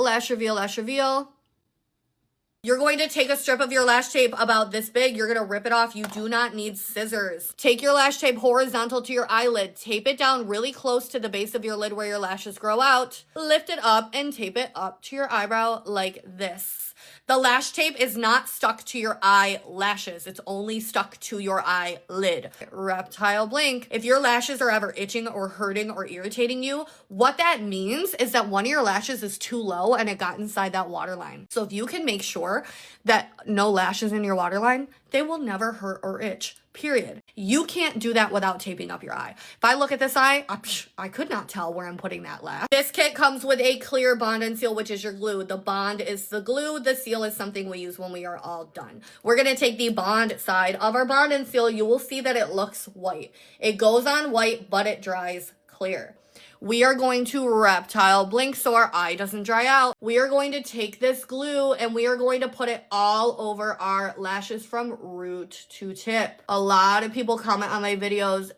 lash reveal, lash reveal. You're going to take a strip of your lash tape about this big. You're going to rip it off. You do not need scissors. Take your lash tape horizontal to your eyelid. Tape it down really close to the base of your lid where your lashes grow out. Lift it up and tape it up to your eyebrow like this. The lash tape is not stuck to your eyelashes. It's only stuck to your eyelid. Reptile blink. If your lashes are ever itching or hurting or irritating you, what that means is that one of your lashes is too low and it got inside that waterline. So if you can make sure that no lashes in your waterline, they will never hurt or itch. Period. You can't do that without taping up your eye. If I look at this eye, I could not tell where I'm putting that lash. This kit comes with a clear bond and seal, which is your glue. The bond is the glue. The seal is something we use when we are all done. We're going to take the bond side of our bond and seal. You will see that it looks white. It goes on white, but it dries clear. We are going to reptile blink so our eye doesn't dry out. We are going to take this glue and we are going to put it all over our lashes from root to tip. A lot of people comment on my videos,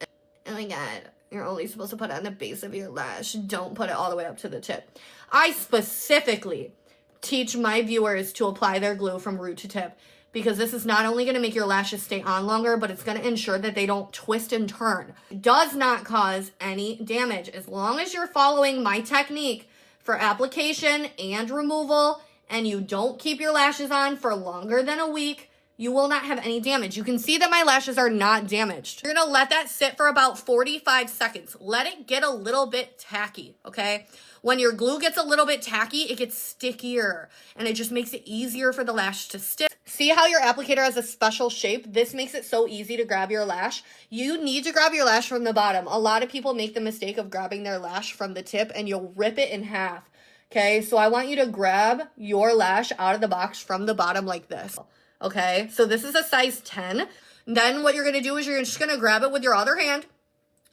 oh my God, you're only supposed to put it on the base of your lash. Don't put it all the way up to the tip. I specifically teach my viewers to apply their glue from root to tip, because this is not only going to make your lashes stay on longer, but it's going to ensure that they don't twist and turn. It does not cause any damage. As long as you're following my technique for application and removal, and you don't keep your lashes on for longer than a week, you will not have any damage. You can see that my lashes are not damaged. You're going to let that sit for about 45 seconds. Let it get a little bit tacky, okay? When your glue gets a little bit tacky, it gets stickier, and it just makes it easier for the lash to stick. See how your applicator has a special shape? This makes it so easy to grab your lash. You need to grab your lash from the bottom. A lot of people make the mistake of grabbing their lash from the tip, and you'll rip it in half, okay? So I want you to grab your lash out of the box from the bottom like this. Okay, so this is a size 10. Then what you're going to do is you're just going to grab it with your other hand,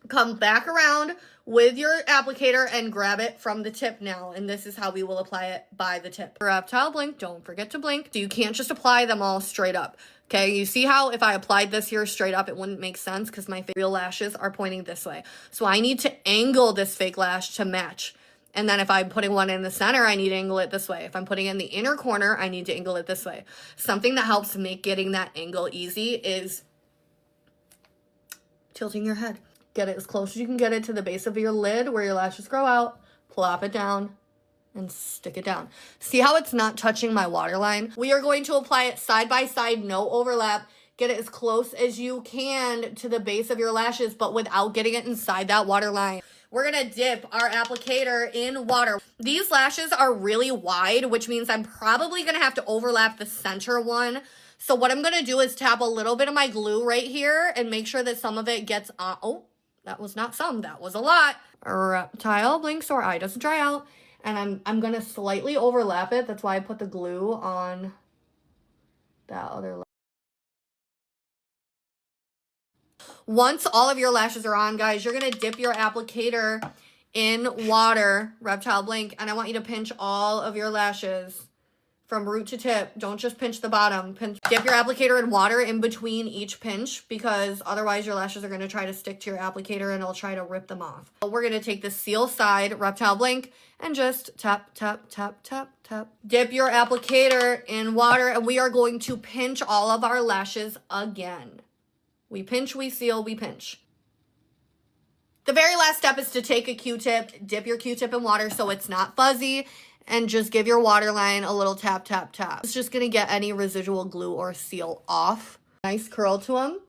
come back around with your applicator and grab it from the tip now. And this is how we will apply it by the tip. Reptile blink, don't forget to blink. So you can't just apply them all straight up. Okay, you see how if I applied this here straight up, it wouldn't make sense because my real lashes are pointing this way. So I need to angle this fake lash to match. And then if I'm putting one in the center, I need to angle it this way. If I'm putting it in the inner corner, I need to angle it this way. Something that helps make getting that angle easy is tilting your head. Get it as close as you can get it to the base of your lid where your lashes grow out. Plop it down and stick it down. See how it's not touching my waterline? We are going to apply it side by side, no overlap. Get it as close as you can to the base of your lashes, but without getting it inside that waterline. We're going to dip our applicator in water. These lashes are really wide, which means I'm probably going to have to overlap the center one. So what I'm going to do is tap a little bit of my glue right here and make sure that some of it gets on. Oh, that was not some, that was a lot. Reptile blink so our eye doesn't dry out. And I'm going to slightly overlap it. That's why I put the glue on that other lash. Once all of your lashes are on, guys, you're going to dip your applicator in water, reptile blink, and I want you to pinch all of your lashes from root to tip. Don't just pinch the bottom. Dip your applicator in water in between each pinch, because otherwise your lashes are going to try to stick to your applicator and it'll try to rip them off. We're going to take the seal side, reptile blink, and just tap, tap, tap, tap, tap. Dip your applicator in water, and we are going to pinch all of our lashes again. We pinch, we seal, we pinch. The very last step is to take a Q-tip, dip your Q-tip in water so it's not fuzzy, and just give your waterline a little tap, tap, tap. It's just going to get any residual glue or seal off. Nice curl to them.